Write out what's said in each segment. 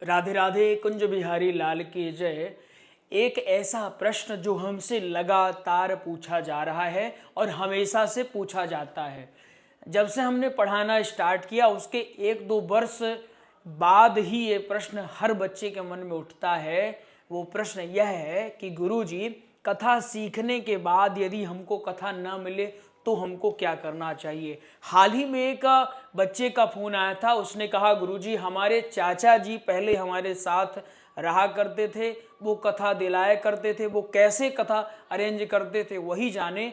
राधे राधे कुंज बिहारी लाल की जय। एक ऐसा प्रश्न जो हमसे लगातार पूछा जा रहा है और हमेशा से पूछा जाता है। जब से हमने पढ़ाना स्टार्ट किया उसके 1-2 वर्ष बाद ही ये प्रश्न हर बच्चे के मन में उठता है। वो प्रश्न यह है कि गुरुजी, कथा सीखने के बाद यदि हमको कथा न मिले तो हमको क्या करना चाहिए। हाल ही में एक बच्चे का फोन आया था, उसने कहा गुरुजी हमारे चाचा जी पहले हमारे साथ रहा करते थे, वो कथा दिलाया करते थे, वो कैसे कथा अरेंज करते थे वही जाने।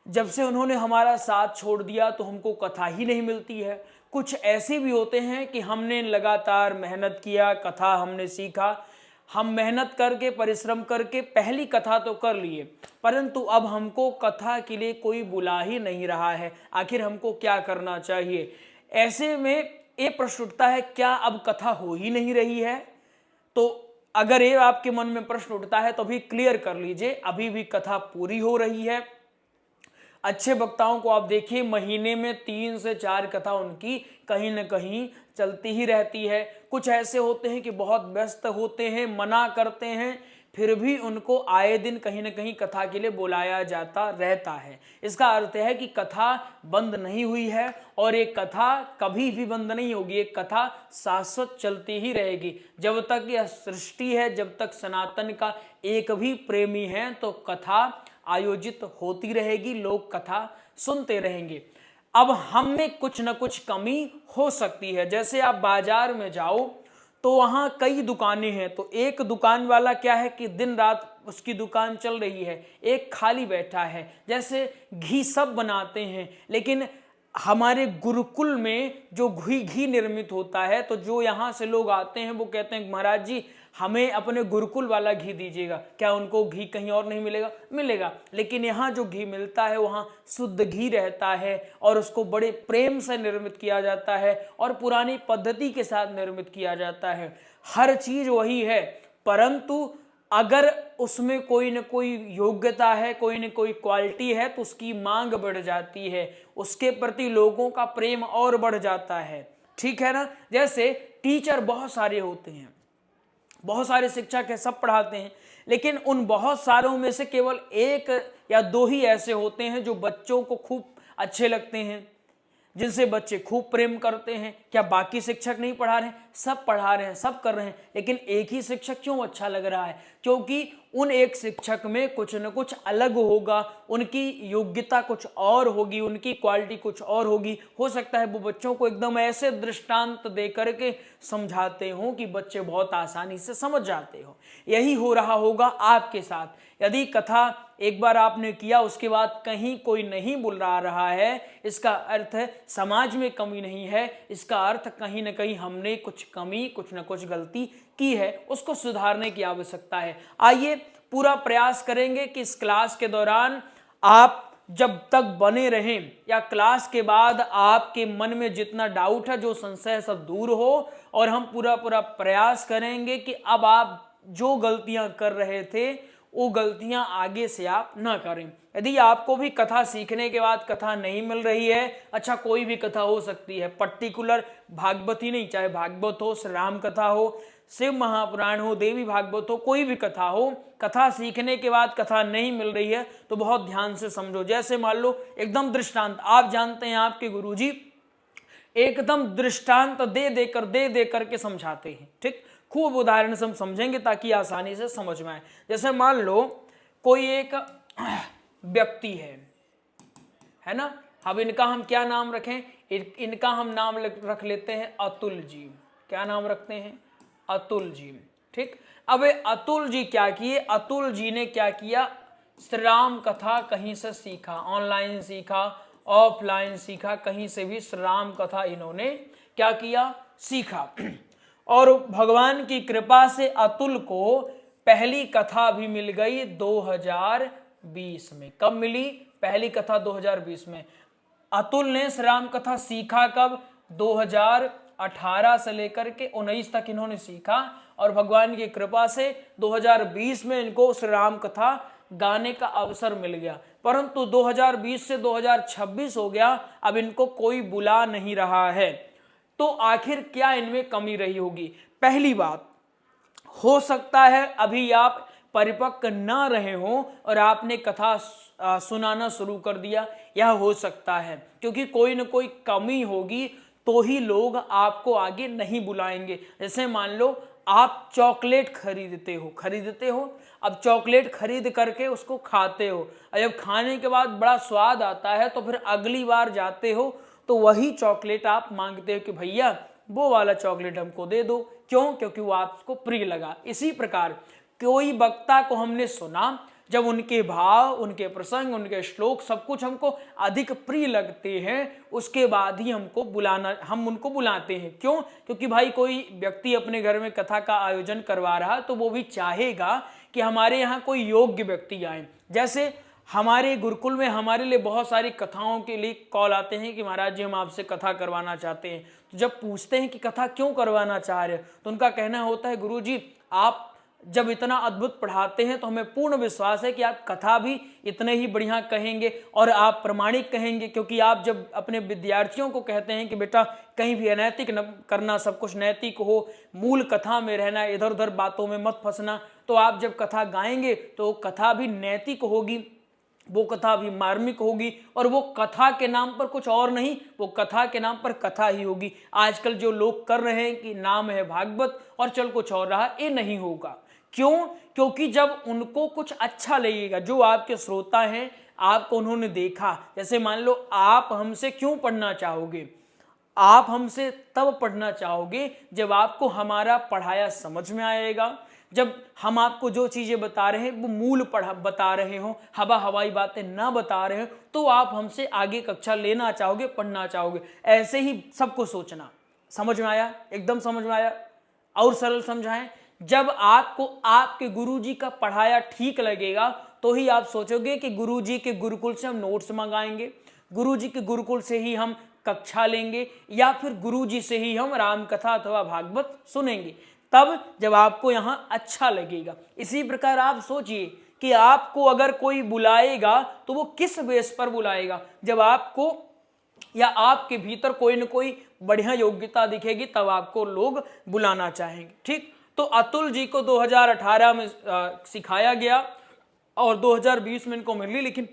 जब से उन्होंने हमारा साथ छोड़ दिया तो हमको कथा ही नहीं मिलती है। कुछ ऐसे भी होते हैं कि हमने लगातार मेहनत किया, कथा हमने सीखा, हम मेहनत करके परिश्रम करके पहली कथा तो कर लिए, परंतु अब हमको कथा के लिए कोई बुला ही नहीं रहा है। आखिर हमको क्या करना चाहिए। ऐसे में ये प्रश्न उठता है, क्या अब कथा हो ही नहीं रही है। तो अगर ये आपके मन में प्रश्न उठता है तो अभी क्लियर कर लीजिए, अभी भी कथा पूरी हो रही है। अच्छे वक्ताओं को आप देखिए, महीने में 3 से 4 कथा उनकी कहीं न कहीं चलती ही रहती है। कुछ ऐसे होते हैं कि बहुत व्यस्त होते हैं, मना करते हैं, फिर भी उनको आए दिन कहीं न कहीं कथा के लिए बुलाया जाता रहता है। इसका अर्थ है कि कथा बंद नहीं हुई है और एक कथा कभी भी बंद नहीं होगी। एक कथा शाश्वत चलती ही रहेगी। जब तक यह सृष्टि है, जब तक सनातन का एक भी प्रेमी है, तो कथा आयोजित होती रहेगी, लोग कथा सुनते रहेंगे। अब हम में कुछ न कुछ कमी हो सकती है। जैसे आप बाजार में जाओ तो वहां कई दुकानें हैं, तो एक दुकान वाला क्या है कि दिन रात उसकी दुकान चल रही है, एक खाली बैठा है। जैसे घी सब बनाते हैं, लेकिन हमारे गुरुकुल में जो घी निर्मित होता है, तो जो यहाँ से लोग आते हैं वो कहते हैं महाराज जी हमें अपने गुरुकुल वाला घी दीजिएगा। क्या उनको घी कहीं और नहीं मिलेगा? मिलेगा, लेकिन यहाँ जो घी मिलता है वहाँ शुद्ध घी रहता है और उसको बड़े प्रेम से निर्मित किया जाता है और पुरानी पद्धति के साथ निर्मित किया जाता है। हर चीज वही है, परंतु अगर उसमें कोई न कोई योग्यता है, कोई न कोई क्वालिटी है, तो उसकी मांग बढ़ जाती है, उसके प्रति लोगों का प्रेम और बढ़ जाता है। ठीक है ना। जैसे टीचर बहुत सारे होते हैं, बहुत सारे शिक्षक है, सब पढ़ाते हैं, लेकिन उन बहुत सारों में से केवल 1 या 2 ही ऐसे होते हैं जो बच्चों को खूब अच्छे लगते हैं, जिनसे बच्चे खूब प्रेम करते हैं। क्या बाकी शिक्षक नहीं पढ़ा रहे हैं? सब पढ़ा रहे हैं, सब कर रहे हैं, लेकिन एक ही शिक्षक क्यों अच्छा लग रहा है? क्योंकि उन एक शिक्षक में कुछ न कुछ अलग होगा, उनकी योग्यता कुछ और होगी, उनकी क्वालिटी कुछ और होगी। हो सकता है वो बच्चों को एकदम ऐसे दृष्टांत दे करके समझाते हो कि बच्चे बहुत आसानी से समझ जाते हो। यही हो रहा होगा आपके साथ। यदि कथा एक बार आपने किया, उसके बाद कहीं कोई नहीं बुला रहा है, इसका अर्थ समाज में कमी नहीं है, इसका अर्थ कहीं ना कहीं हमने कुछ कमी, कुछ ना कुछ गलती की है, उसको सुधारने की आवश्यकता है। आइए पूरा प्रयास करेंगे कि इस क्लास के दौरान आप जब तक बने रहें या क्लास के बाद आपके मन में जितना डाउट है, जो संशय, सब दूर हो, और हम पूरा प्रयास करेंगे कि अब आप जो गलतियां कर रहे थे वो गलतियां आगे से आप ना करें। यदि आपको भी कथा सीखने के बाद कथा नहीं मिल रही है, अच्छा कोई भी कथा हो सकती है, पर्टिकुलर भागवत ही नहीं, चाहे भागवत हो, श्री राम कथा हो, शिव महापुराण हो, देवी भागवत हो, कोई भी कथा हो, कथा सीखने के बाद कथा नहीं मिल रही है तो बहुत ध्यान से समझो। जैसे मान लो एकदम दृष्टांत, आप जानते हैं आपके गुरुजी एकदम दृष्टांत दे देकर के समझाते हैं। ठीक, खूब उदाहरण से हम समझेंगे ताकि आसानी से समझ में आए। जैसे मान लो कोई एक व्यक्ति है ना। अब इनका हम क्या नाम रखें? इनका हम नाम रख लेते हैं अतुल जी। क्या नाम रखते हैं? अतुल जी। ठीक, अब अतुल जी क्या किए? अतुल जी ने क्या किया? श्री राम कथा कहीं से सीखा, ऑनलाइन सीखा, ऑफलाइन सीखा, कहीं से भी श्री राम कथा इन्होंने क्या किया? सीखा। और भगवान की कृपा से अतुल को पहली कथा भी मिल गई 2020 में। कब मिली पहली कथा? 2020 में। अतुल ने श्री राम कथा सीखा कब? 2018 से लेकर के 19 तक इन्होंने सीखा, और भगवान की कृपा से 2020 में इनको श्री राम कथा गाने का अवसर मिल गया। परंतु 2020 से 2026 हो गया, अब इनको कोई बुला नहीं रहा है। तो आखिर क्या इनमें कमी रही होगी। पहली बात, हो सकता है अभी आप परिपक्व ना रहे हो और आपने कथा सुनाना शुरू कर दिया, यह हो सकता है, क्योंकि कोई ना कोई कमी होगी तो ही लोग आपको आगे नहीं बुलाएंगे। जैसे मान लो आप चॉकलेट खरीदते हो, अब चॉकलेट खरीद करके उसको खाते हो, और जब खाने के बाद बड़ा स्वाद आता है तो फिर अगली बार जाते हो तो वही चॉकलेट आप मांगते हो कि भैया वो वाला चॉकलेट हमको दे दो। क्यों? क्योंकि वो आपको प्रिय लगा। इसी प्रकार कोई वक्ता को हमने सुना, जब उनके भाव, उनके प्रसंग, उनके श्लोक सब कुछ हमको अधिक प्रिय लगते हैं, उसके बाद ही हम उनको बुलाते हैं। क्यों? क्योंकि भाई कोई व्यक्ति अपने घर में कथा का आयोजन करवा रहा तो वो भी चाहेगा कि हमारे यहाँ कोई योग्य व्यक्ति आए। जैसे हमारे गुरुकुल में हमारे लिए बहुत सारी कथाओं के लिए कॉल आते हैं कि महाराज जी हम आपसे कथा करवाना चाहते हैं। तो जब पूछते हैं कि कथा क्यों करवाना चाह रहे हैं, तो उनका कहना होता है गुरु जी आप जब इतना अद्भुत पढ़ाते हैं तो हमें पूर्ण विश्वास है कि आप कथा भी इतने ही बढ़िया कहेंगे और आप प्रमाणिक कहेंगे, क्योंकि आप जब अपने विद्यार्थियों को कहते हैं कि बेटा कहीं भी अनैतिक न करना, सब कुछ नैतिक हो, मूल कथा में रहना, इधर उधर बातों में मत फंसना, तो आप जब कथा गाएंगे तो कथा भी नैतिक होगी, वो कथा भी मार्मिक होगी, और वो कथा के नाम पर कुछ और नहीं, वो कथा के नाम पर कथा ही होगी। आजकल जो लोग कर रहे हैं कि नाम है भागवत और चल कुछ और रहा, ये नहीं होगा। क्यों? क्योंकि जब उनको कुछ अच्छा लगेगा, जो आपके श्रोता हैं, आपको उन्होंने देखा, जैसे मान लो आप हमसे क्यों पढ़ना चाहोगे, आप हमसे तब पढ़ना चाहोगे जब आपको हमारा पढ़ाया समझ में आएगा, जब हम आपको जो चीजें बता रहे हैं वो मूल बता रहे हो, हवाई बातें ना बता रहे हो, तो आप हमसे आगे कक्षा लेना चाहोगे, पढ़ना चाहोगे। ऐसे ही सबको सोचना। समझ में आया? एकदम समझ में आया? और सरल समझाएं, जब आपको आपके गुरुजी का पढ़ाया ठीक लगेगा तो ही आप सोचोगे कि गुरुजी के गुरुकुल से हम नोट्स मंगाएंगे, गुरुजी के गुरुकुल से ही हम कक्षा लेंगे, या फिर गुरुजी से ही हम राम कथा अथवा भागवत सुनेंगे, तब जब आपको यहां अच्छा लगेगा। इसी प्रकार आप सोचिए कि आपको अगर कोई बुलाएगा तो वो किस बेस पर बुलाएगा, जब आपको या आपके भीतर कोई न कोई बढ़िया योग्यता दिखेगी तब आपको लोग बुलाना चाहेंगे। ठीक, तो अतुल जी को 2018 में सिखाया गया और 2020 में इनको मिली, लेकिन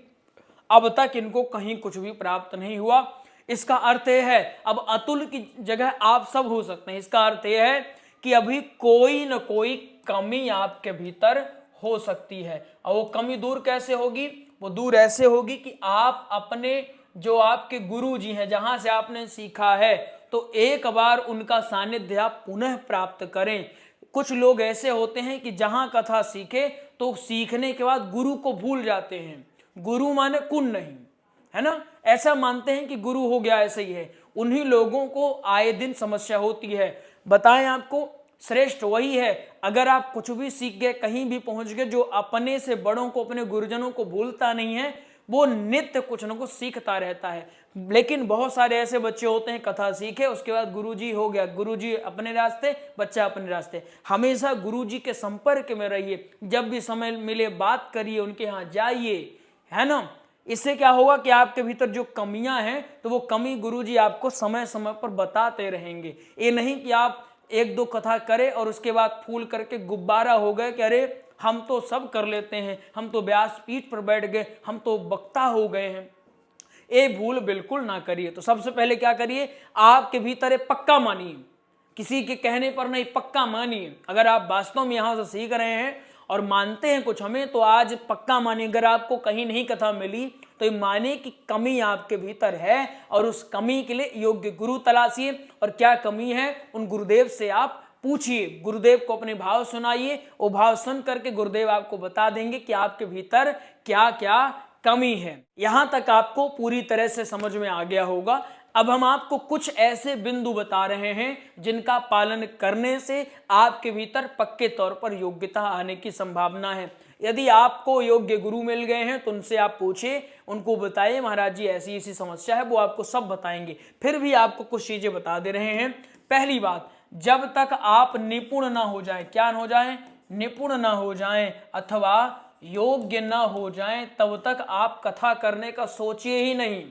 अब तक इनको कहीं कुछ भी प्राप्त नहीं हुआ। इसका अर्थ यह है अब अतुल की जगह आप सब हो सकते हैं। इसका अर्थ यह है कि अभी कोई न कोई कमी आपके भीतर हो सकती है, और वो कमी दूर कैसे होगी? वो दूर ऐसे होगी कि आप अपने जो आपके गुरु जी हैं, जहां से आपने सीखा है, तो एक बार उनका सानिध्य आप पुनः प्राप्त करें। कुछ लोग ऐसे होते हैं कि जहां कथा सीखे तो सीखने के बाद गुरु को भूल जाते हैं। गुरु माने कुन नहीं, है ना, ऐसा मानते हैं कि गुरु हो गया, ऐसे ही है। उन्हीं लोगों को आए दिन समस्या होती है। बताएं आपको, श्रेष्ठ वही है अगर आप कुछ भी सीख गए, कहीं भी पहुंच गए, जो अपने से बड़ों को, अपने गुरुजनों को भूलता नहीं है, वो नित्य कुछ न कुछ सीखता रहता है। लेकिन बहुत सारे ऐसे बच्चे होते हैं, कथा सीखे उसके बाद गुरुजी हो गया, गुरुजी अपने रास्ते, बच्चा अपने रास्ते। हमेशा गुरुजी के संपर्क में रहिए, जब भी समय मिले बात करिए, उनके यहाँ जाइए, है ना। इससे क्या होगा कि आपके भीतर जो कमियां हैं तो वो कमी गुरुजी आपको समय समय पर बताते रहेंगे। ये नहीं कि आप एक दो कथा करें और उसके बाद फूल करके गुब्बारा हो गए कि अरे हम तो सब कर लेते हैं, हम तो व्यास पीठ पर बैठ गए, हम तो वक्ता हो गए हैं। ये भूल बिल्कुल ना करिए। तो सबसे पहले क्या करिए, आपके भीतर पक्का मानिए, किसी के कहने पर नहीं, पक्का मानिए। अगर आप वास्तव में यहां से सीख रहे हैं और मानते हैं कुछ हमें, तो आज पक्का मानिए। अगर आपको कहीं नहीं कथा मिली तो ये मानिए कि कमी आपके भीतर है, और उस कमी के लिए योग्य गुरु तलाशिए। और क्या कमी है, उन गुरुदेव से आप पूछिए, गुरुदेव को अपने भाव सुनाइए, वो भाव सुन करके गुरुदेव आपको बता देंगे कि आपके भीतर क्या क्या कमी है। यहां तक आपको पूरी तरह से समझ में आ गया होगा। अब हम आपको कुछ ऐसे बिंदु बता रहे हैं जिनका पालन करने से आपके भीतर पक्के तौर पर योग्यता आने की संभावना है। यदि आपको योग्य गुरु मिल गए हैं तो उनसे आप पूछिए, उनको बताइए महाराज जी ऐसी ऐसी समस्या है, वो आपको सब बताएंगे। फिर भी आपको कुछ चीजें बता दे रहे हैं। पहली बात, जब तक आप निपुण ना हो जाएं, क्या हो जाएं? निपुण ना हो जाएं अथवा योग्य ना हो जाएं, तब तक आप कथा करने का सोचिए ही नहीं।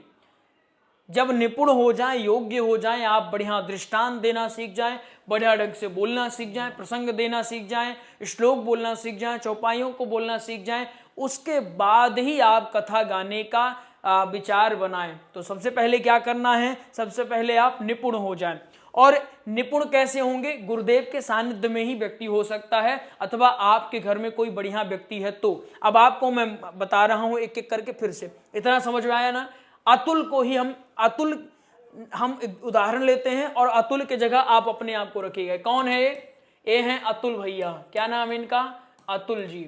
जब निपुण हो जाएं, योग्य हो जाएं, आप बढ़िया दृष्टांत देना सीख जाएं, बढ़िया ढंग से बोलना सीख जाएं, प्रसंग देना सीख जाएं, श्लोक बोलना सीख जाएं, चौपाइयों को बोलना सीख जाएं, उसके बाद ही आप कथा गाने का विचार बनाएं। तो सबसे पहले क्या करना है, सबसे पहले आप निपुण हो जाएं। और निपुण कैसे होंगे? गुरुदेव के सानिध्य में ही व्यक्ति हो सकता है, अथवा आपके घर में कोई बढ़िया व्यक्ति है तो। अब आपको मैं बता रहा हूं एक एक करके, फिर से इतना समझ में आया ना। अतुल को ही हम उदाहरण लेते हैं और अतुल के जगह आप अपने आप को रखिएगा। कौन है ये हैं अतुल भैया। क्या नाम है इनका? अतुल जी।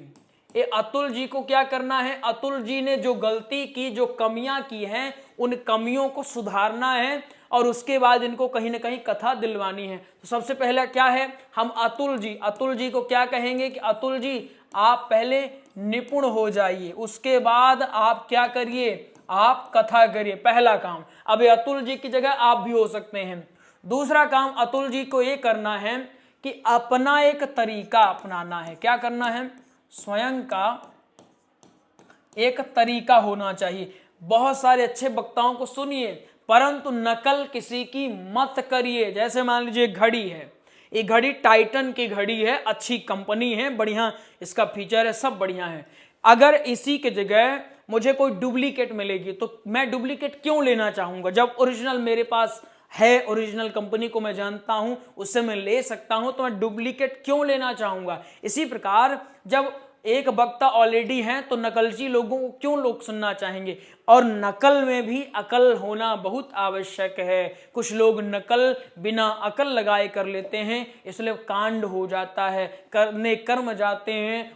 ये अतुल जी को क्या करना है? अतुल जी ने जो गलती की, जो कमियां की हैं, उन कमियों को सुधारना है और उसके बाद इनको कहीं ना कहीं कथा दिलवानी है। तो सबसे पहला क्या है, हम अतुल जी को क्या कहेंगे कि अतुल जी आप पहले निपुण हो जाइए, उसके बाद आप क्या करिए, आप कथा करिए, पहला काम। अब अतुल जी की जगह आप भी हो सकते हैं। दूसरा काम अतुल जी को ये करना है कि अपना एक तरीका अपनाना है। क्या करना है? स्वयं का एक तरीका होना चाहिए। बहुत सारे अच्छे वक्ताओं को सुनिए, परंतु नकल किसी की मत करिए। जैसे मान लीजिए घड़ी है, ये घड़ी टाइटन की घड़ी है, अच्छी कंपनी है, बढ़िया इसका फीचर है, सब बढ़िया है। अगर इसी के जगह मुझे कोई डुप्लीकेट मिलेगी तो मैं डुप्लीकेट क्यों लेना चाहूंगा, जब ओरिजिनल मेरे पास है, ओरिजिनल कंपनी को मैं जानता हूं, उससे मैं ले सकता हूं, तो मैं डुप्लीकेट क्यों लेना चाहूंगा। इसी प्रकार जब एक वक्ता ऑलरेडी है तो नकलची लोगों को क्यों लोग सुनना चाहेंगे। और नकल में भी अकल होना बहुत आवश्यक है। कुछ लोग नकल बिना अकल लगाए कर लेते हैं, इसलिए कांड हो जाता है, करने कर्म जाते हैं,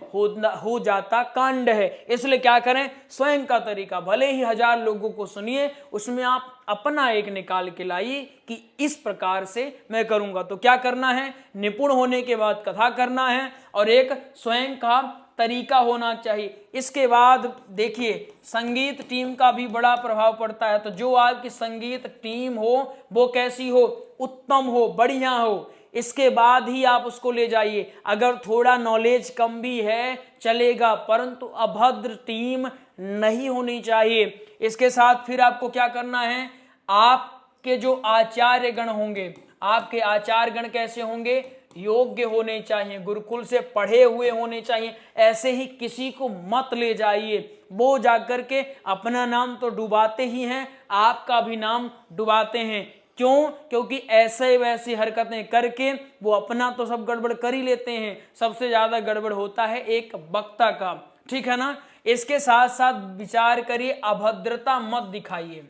हो जाता कांड है। इसलिए क्या करें, स्वयं का तरीका, भले ही 1000 लोगों को सुनिए, उसमें आप अपना एक निकाल के लाइए कि इस प्रकार से मैं करूंगा। तो क्या करना है, निपुण होने के बाद कथा करना है और एक स्वयं का तरीका होना चाहिए। इसके बाद देखिए संगीत टीम का भी बड़ा प्रभाव पड़ता है। तो जो आपकी संगीत टीम हो वो कैसी हो, उत्तम हो, बढ़िया हो, इसके बाद ही आप उसको ले जाइए। अगर थोड़ा नॉलेज कम भी है चलेगा, परंतु अभद्र टीम नहीं होनी चाहिए। इसके साथ फिर आपको क्या करना है, आपके जो आचार्य गण होंगे, आपके आचार्य गण कैसे होंगे, योग्य होने चाहिए, गुरुकुल से पढ़े हुए होने चाहिए। ऐसे ही किसी को मत ले जाइए, वो जाकर के अपना नाम तो डुबाते ही हैं, आपका भी नाम डुबाते हैं। क्यों? क्योंकि ऐसे वैसी हरकतें करके वो अपना तो सब गड़बड़ कर ही लेते हैं। सबसे ज्यादा गड़बड़ होता है एक वक्ता का, ठीक है ना। इसके साथ साथ विचार करिए, अभद्रता मत दिखाइए,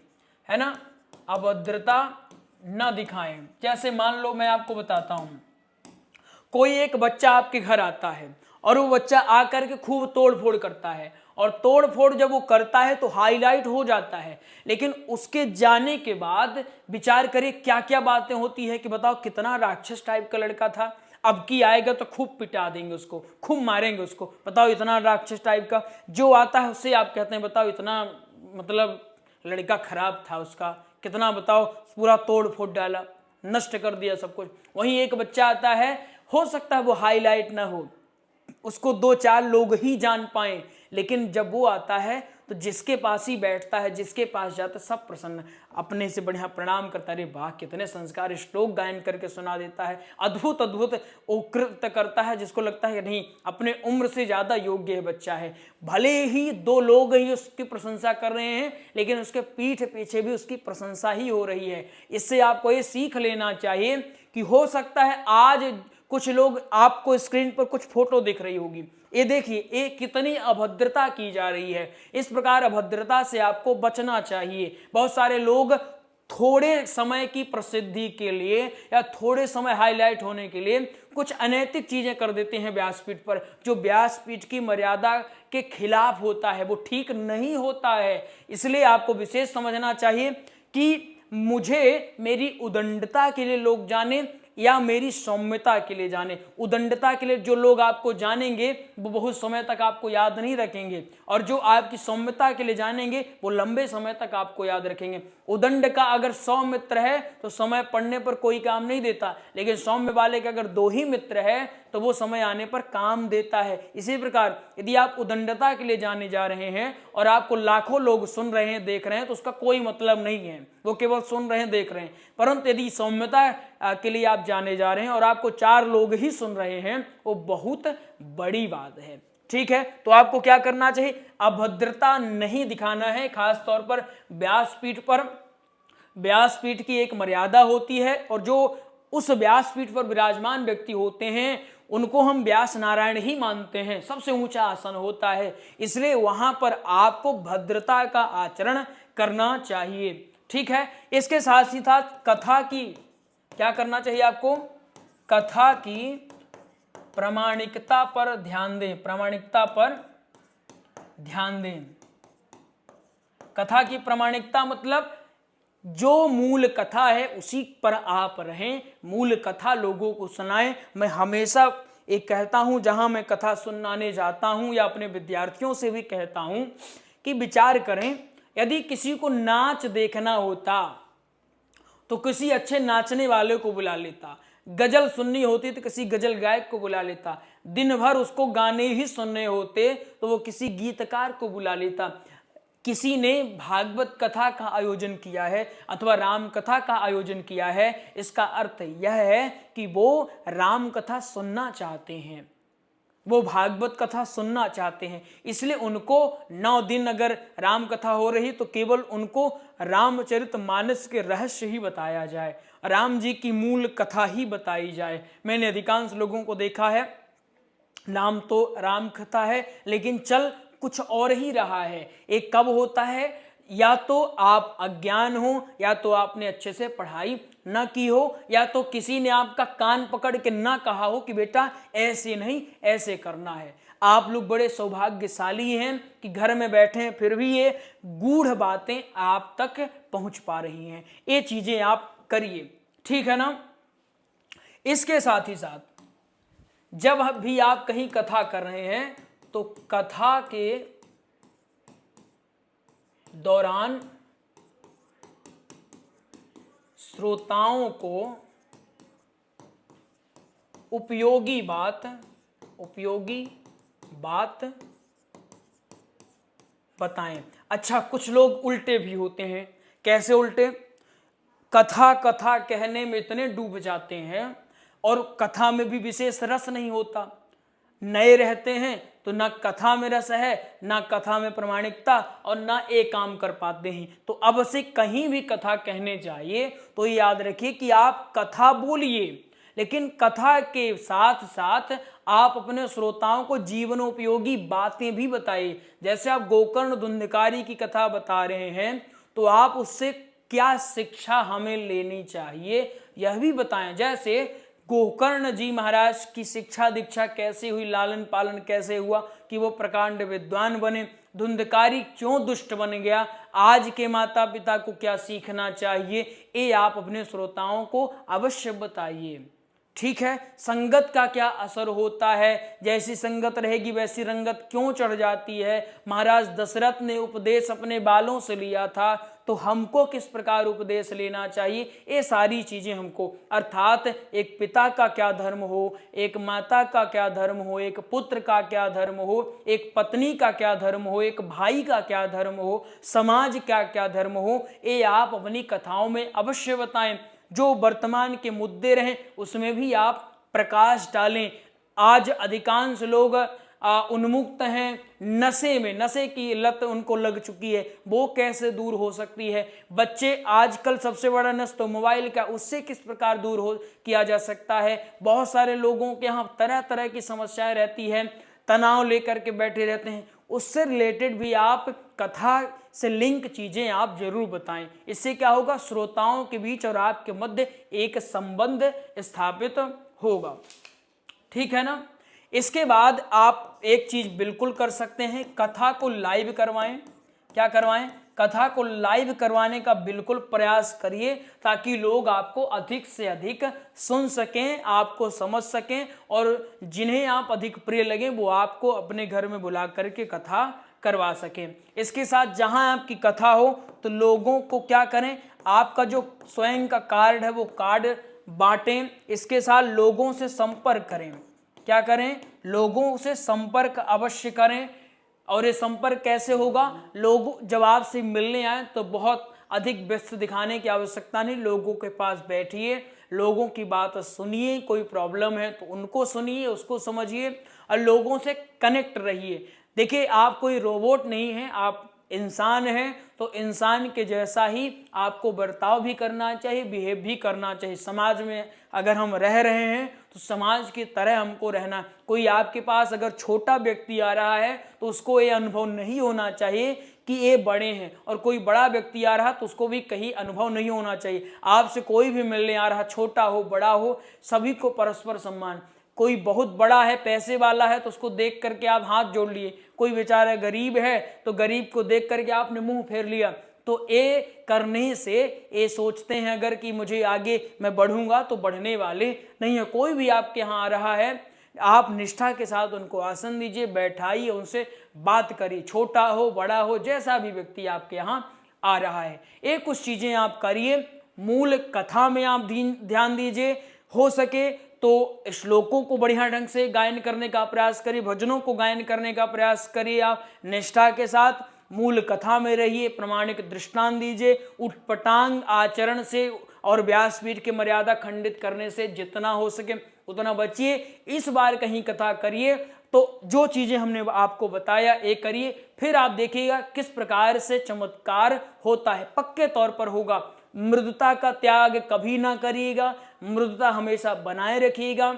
है ना, अभद्रता न दिखाएं। जैसे मान लो मैं आपको बताता हूं, कोई एक बच्चा आपके घर आता है और वो बच्चा आकर के खूब तोड़ फोड़ करता है, और तोड़ फोड़ जब वो करता है तो हाईलाइट हो जाता है, लेकिन उसके जाने के बाद विचार करिए क्या क्या बातें होती है कि बताओ कितना राक्षस टाइप का लड़का था, अब की आएगा तो खूब पिटा देंगे उसको, खूब मारेंगे उसको, बताओ इतना राक्षस टाइप का। जो आता है उससे आप कहते हैं बताओ इतना मतलब लड़का खराब था उसका, कितना बताओ पूरा तोड़ फोड़ डाला, नष्ट कर दिया सब कुछ। वहीं एक बच्चा आता है, हो सकता है वो हाईलाइट ना हो, उसको 2-4 लोग ही जान पाए, लेकिन जब वो आता है तो जिसके पास ही बैठता है, जिसके पास जाता है, सब प्रसन्न, अपने से बढ़िया प्रणाम करता है, अरे वाह कितने संस्कार, श्लोक गायन करके सुना देता है, अद्भुत अद्भुत उपकृत करता है, जिसको लगता है कि नहीं अपने उम्र से ज्यादा योग्य है बच्चा है। भले ही 2 लोग ही उसकी प्रशंसा कर रहे हैं, लेकिन उसके पीठ पीछे भी उसकी प्रशंसा ही हो रही है। इससे आपको ये सीख लेना चाहिए कि हो सकता है आज कुछ लोग, आपको स्क्रीन पर कुछ फोटो दिख रही होगी, ये देखिए ये कितनी अभद्रता की जा रही है। इस प्रकार अभद्रता से आपको बचना चाहिए। बहुत सारे लोग थोड़े समय की प्रसिद्धि के लिए या थोड़े समय हाईलाइट होने के लिए कुछ अनैतिक चीजें कर देते हैं व्यासपीठ पर, जो व्यासपीठ की मर्यादा के खिलाफ होता है, वो ठीक नहीं होता है। इसलिए आपको विशेष समझना चाहिए कि मुझे मेरी उदंडता के लिए लोग जाने, या मेरी सौम्यता के लिए जाने। उदंडता के लिए जो लोग आपको जानेंगे वो बहुत समय तक आपको याद नहीं रखेंगे, और जो आपकी सौम्यता के लिए जानेंगे वो लंबे समय तक आपको याद रखेंगे। उदंड का अगर 100 मित्र है तो समय पड़ने पर कोई काम नहीं देता, लेकिन सौम्य वाले के अगर 2 ही मित्र है तो वो समय आने पर काम देता है। इसी प्रकार यदि आप उदंडता के लिए जाने जा रहे हैं और आपको लाखों लोग सुन रहे हैं, देख रहे हैं, तो उसका कोई मतलब नहीं है, वो केवल सुन रहे हैं, देख रहे हैं। परंतु यदि सौम्यता के लिए आप जाने जा रहे हैं और आपको 4 लोग ही सुन रहे हैं, वो बहुत बड़ी बात है। ठीक है, तो आपको क्या करना चाहिए? अभद्रता नहीं दिखाना है। खास तौर पर व्यासपीठ पर, व्यासपीठ की एक मर्यादा होती है, और जो उस व्यासपीठ पर विराजमान व्यक्ति होते हैं उनको हम व्यास नारायण ही मानते हैं, सबसे ऊंचा आसन होता है, इसलिए वहां पर आपको भद्रता का आचरण करना चाहिए। ठीक है, इसके साथ ही साथ कथा की क्या करना चाहिए आपको? कथा की प्रामाणिकता पर ध्यान दें, प्रामाणिकता पर ध्यान दें। कथा की प्रामाणिकता मतलब जो मूल कथा है उसी पर आप रहें, मूल कथा लोगों को सुनाएं। मैं हमेशा एक कहता हूं, जहां मैं कथा सुनाने जाता हूं या अपने विद्यार्थियों से भी कहता हूं कि विचार करें, यदि किसी को नाच देखना होता तो किसी अच्छे नाचने वाले को बुला लेता, गजल सुननी होती तो किसी गजल गायक को बुला लेता, दिन भर उसको गाने ही सुनने होते तो वो किसी गीतकार को बुला लेता। किसी ने भागवत कथा का आयोजन किया है अथवा राम कथा का आयोजन किया है, इसका अर्थ यह है कि वो राम कथा सुनना चाहते हैं, वो भागवत कथा सुनना चाहते हैं, इसलिए उनको 9 दिन अगर राम कथा हो रही तो केवल उनको रामचरितमानस के रहस्य ही बताया जाए, राम जी की मूल कथा ही बताई जाए। मैंने अधिकांश लोगों को देखा है, नाम तो राम कथा है लेकिन चल कुछ और ही रहा है। एक कब होता है, या तो आप अज्ञान हो, या तो आपने अच्छे से पढ़ाई न की हो, या तो किसी ने आपका कान पकड़ के ना कहा हो कि बेटा ऐसे नहीं ऐसे करना है। आप लोग बड़े सौभाग्यशाली हैं कि घर में बैठे हैं फिर भी ये गूढ़ बातें आप तक पहुंच पा रही हैं। ये चीजें आप करिए, ठीक है ना। इसके साथ ही साथ जब भी आप कहीं कथा कर रहे हैं तो कथा के दौरान श्रोताओं को उपयोगी बात बताएं। अच्छा, कुछ लोग उल्टे भी होते हैं। कैसे उल्टे? कथा कहने में इतने डूब जाते हैं और कथा में भी विशेष रस नहीं होता। नए रहते हैं तो ना कथा में रस है, ना कथा में प्रामाणिकता, और ना एक काम कर पाते हैं। तो अब से कहीं भी कथा कहने जाइए तो याद रखिए कि आप कथा बोलिए, लेकिन कथा के साथ साथ आप अपने श्रोताओं को जीवनोपयोगी बातें भी बताइए। जैसे आप गोकर्ण धुंधकारी की कथा बता रहे हैं तो आप उससे क्या शिक्षा हमें लेनी चाहिए यह भी बताएं। जैसे गोकर्ण जी महाराज की शिक्षा दीक्षा कैसे हुई, लालन पालन कैसे हुआ कि वो प्रकांड विद्वान बने, धुंधकारी क्यों दुष्ट बन गया, आज के माता पिता को क्या सीखना चाहिए, ये आप अपने श्रोताओं को अवश्य बताइए। ठीक है, संगत का क्या असर होता है, जैसी संगत रहेगी वैसी रंगत क्यों चढ़ जाती है। महाराज दशरथ ने उपदेश अपने बालों से लिया था, तो हमको किस प्रकार उपदेश लेना चाहिए, ये सारी चीजें हमको, अर्थात एक पिता का क्या धर्म हो, एक माता का क्या धर्म हो, एक पुत्र का क्या धर्म हो, एक पत्नी का क्या धर्म हो, एक भाई का क्या धर्म हो, समाज का क्या धर्म हो, ये आप अपनी कथाओं में अवश्य बताएं। जो वर्तमान के मुद्दे रहें उसमें भी आप प्रकाश डालें। आज अधिकांश लोग उन्मुक्त हैं, नशे में, नशे की लत उनको लग चुकी है, वो कैसे दूर हो सकती है। बच्चे आजकल सबसे बड़ा नशा तो मोबाइल का, उससे किस प्रकार दूर हो किया जा सकता है। बहुत सारे लोगों के यहाँ तरह तरह की समस्याएं रहती है, तनाव लेकर के बैठे रहते हैं, उससे रिलेटेड भी आप कथा से लिंक चीजें आप जरूर बताएं। इससे क्या होगा, श्रोताओं के बीच और आपके मध्य एक संबंध स्थापित होगा। ठीक है ना। इसके बाद आप एक चीज बिल्कुल कर सकते हैं, कथा को लाइव करवाएं। क्या करवाएं? कथा को लाइव करवाने का बिल्कुल प्रयास करिए, ताकि लोग आपको अधिक से अधिक सुन सकें, आपको समझ सकें, और जिन्हें आप अधिक प्रिय लगे वो आपको अपने घर में बुला करके कथा करवा सकें। इसके साथ जहां आपकी कथा हो तो लोगों को क्या करें, आपका जो स्वयं का कार्ड है वो कार्ड बांटें। इसके साथ लोगों से संपर्क करें। क्या करें, लोगों से संपर्क अवश्य करें। और ये संपर्क कैसे होगा, लोग जब आपसे मिलने आए तो बहुत अधिक व्यस्त दिखाने की आवश्यकता नहीं, लोगों के पास बैठिए, लोगों की बात सुनिए, कोई प्रॉब्लम है तो उनको सुनिए, उसको समझिए और लोगों से कनेक्ट रहिए। देखिए, आप कोई रोबोट नहीं है, आप इंसान हैं, तो इंसान के जैसा ही आपको बर्ताव भी करना चाहिए, बिहेव भी करना चाहिए। समाज में अगर हम रह रहे हैं तो समाज की तरह हमको रहना। कोई आपके पास अगर छोटा व्यक्ति आ रहा है तो उसको ये अनुभव नहीं होना चाहिए कि ये बड़े हैं, और कोई बड़ा व्यक्ति आ रहा तो उसको भी कहीं अनुभव नहीं होना चाहिए। आपसे कोई भी मिलने आ रहा, छोटा हो बड़ा हो, सभी को परस्पर सम्मान। कोई बहुत बड़ा है, पैसे वाला है, तो उसको देख करके आप हाथ जोड़ लिए। कोई बेचारा गरीब है तो गरीब को देख करके आपने मुंह फेर लिया। तो ये करने से ये सोचते हैं अगर कि मुझे आगे मैं बढ़ूंगा, तो बढ़ने वाले नहीं है। कोई भी आपके यहाँ आ रहा है, आप निष्ठा के साथ उनको आसन दीजिए, बैठाइए, उनसे बात करिए, छोटा हो बड़ा हो, जैसा भी व्यक्ति आपके यहाँ आ रहा है। ये कुछ चीजें आप करिए। मूल कथा में आप ध्यान दीजिए, हो सके तो श्लोकों को बढ़िया ढंग से गायन करने का प्रयास करिए, भजनों को गायन करने का प्रयास करिए। आप निष्ठा के साथ मूल कथा में रहिए, प्रमाणिक दृष्टांत दीजिए, उटपटांग आचरण से और व्यासपीठ की मर्यादा खंडित करने से जितना हो सके उतना बचिए। इस बार कहीं कथा करिए तो जो चीजें हमने आपको बताया ये करिए, फिर आप देखिएगा किस प्रकार से चमत्कार होता है, पक्के तौर पर होगा। मृदुता का त्याग कभी ना करिएगा, मृदुता हमेशा बनाए रखिएगा।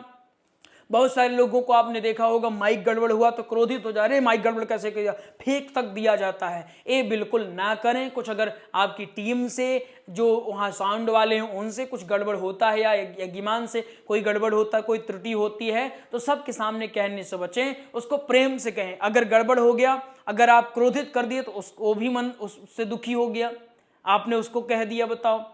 बहुत सारे लोगों को आपने देखा होगा, माइक गड़बड़ हुआ तो क्रोधित हो जा रहे, माइक गड़बड़ कैसे किया, फेंक तक दिया जाता है। ये बिल्कुल ना करें। कुछ अगर आपकी टीम से जो वहाँ साउंड वाले हैं उनसे कुछ गड़बड़ होता है, या यज्ञमान से कोई गड़बड़ होता है, कोई त्रुटि होती है, तो सबके सामने कहने से बचें, उसको प्रेम से कहें। अगर गड़बड़ हो गया, अगर आप क्रोधित कर दिए तो उसको भी मन उससे दुखी हो गया, आपने उसको कह दिया, बताओ।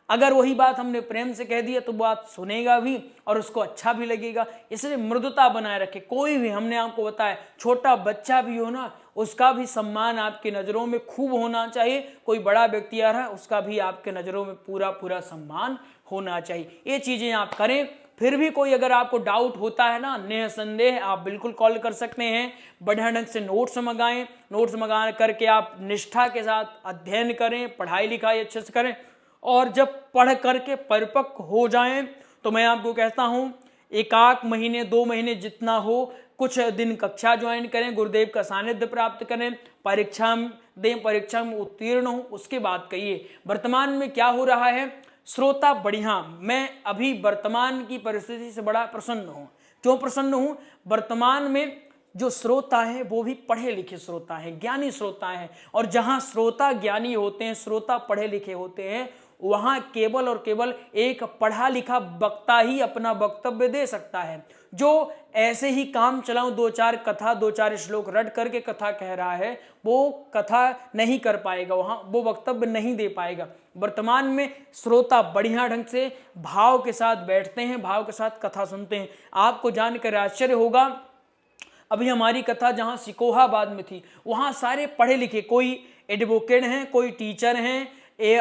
अगर वही बात हमने प्रेम से कह दिया तो बात सुनेगा भी और उसको अच्छा भी लगेगा। इसलिए मृदुता बनाए रखे। कोई भी, हमने आपको बताया, छोटा बच्चा भी हो ना, उसका भी सम्मान आपकी नज़रों में खूब होना चाहिए। कोई बड़ा व्यक्ति आ रहा है, उसका भी आपके नज़रों में पूरा पूरा सम्मान होना चाहिए। ये चीज़ें आप करें। फिर भी कोई अगर आपको डाउट होता है ना, निसंदेह आप बिल्कुल कॉल कर सकते हैं। बढ़िया ढंग से नोट्स मंगाएं, नोट्स मंगा करके आप निष्ठा के साथ अध्ययन करें, पढ़ाई लिखाई अच्छे से करें, और जब पढ़ करके परिपक्व हो जाएं तो मैं आपको कहता हूं 1 महीने 2 महीने जितना हो, कुछ दिन कक्षा ज्वाइन करें, गुरुदेव का सानिध्य प्राप्त करें, परीक्षा दें, परीक्षा में उत्तीर्ण हो, उसके बाद कहिए। वर्तमान में क्या हो रहा है, श्रोता बढ़िया, मैं अभी वर्तमान की परिस्थिति से बड़ा प्रसन्न हूं। क्यों प्रसन्न हूं, वर्तमान में जो श्रोता है वो भी पढ़े लिखे श्रोता है, ज्ञानी श्रोता है। और जहां श्रोता ज्ञानी होते हैं, श्रोता पढ़े लिखे होते हैं, वहां केवल और केवल एक पढ़ा लिखा वक्ता ही अपना वक्तव्य दे सकता है। जो ऐसे ही काम चलाऊं, 2-4 कथा 2-4 श्लोक रट करके कथा कह रहा है, वो कथा नहीं कर पाएगा, वहां वो वक्तव्य नहीं दे पाएगा। वर्तमान में श्रोता बढ़िया ढंग से भाव के साथ बैठते हैं, भाव के साथ कथा सुनते हैं। आपको जानकर आश्चर्य होगा, अभी हमारी कथा जहां सिकोहाबाद में थी, वहां सारे पढ़े लिखे, कोई एडवोकेट हैं, कोई टीचर हैं,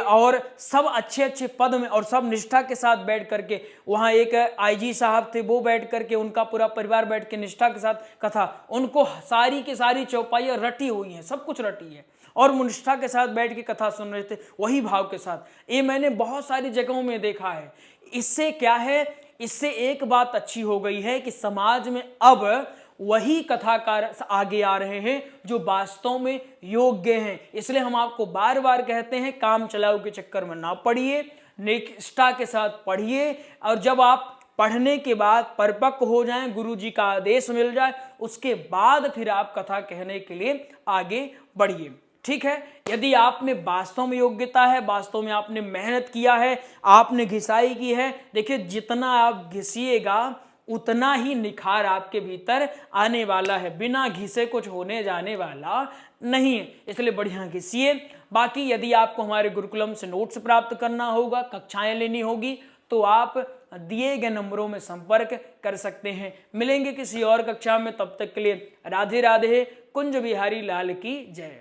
और सब अच्छे अच्छे पद में, और सब निष्ठा के साथ बैठ करके, वहाँ एक आईजी साहब थे, वो बैठ करके, उनका पूरा परिवार बैठ के निष्ठा के साथ कथा, उनको सारी की सारी चौपाइयाँ रटी हुई हैं, सब कुछ रटी है, और वो निष्ठा के साथ बैठ के कथा सुन रहे थे वही भाव के साथ। ये मैंने बहुत सारी जगहों में देखा है। इससे क्या है, इससे एक बात अच्छी हो गई है कि समाज में अब वही कथाकार आगे आ रहे हैं जो वास्तव में योग्य हैं। इसलिए हम आपको बार बार कहते हैं, काम चलाओ के चक्कर में ना पड़िए, निष्ठा के साथ पढ़िए, और जब आप पढ़ने के बाद परिपक्व हो जाएं, गुरु जी का आदेश मिल जाए, उसके बाद फिर आप कथा कहने के लिए आगे बढ़िए। ठीक है, यदि आप में वास्तव में योग्यता है, वास्तव में आपने मेहनत किया है, आपने घिसाई की है, देखिए जितना आप घिसिएगा उतना ही निखार आपके भीतर आने वाला है। बिना घिसे कुछ होने जाने वाला नहीं है। इसलिए बढ़िया घिसिए, बाकी यदि आपको हमारे गुरुकुलम से नोट्स प्राप्त करना होगा, कक्षाएं लेनी होगी, तो आप दिए गए नंबरों में संपर्क कर सकते हैं। मिलेंगे किसी और कक्षा में, तब तक के लिए राधे राधे। कुंज बिहारी लाल की जय।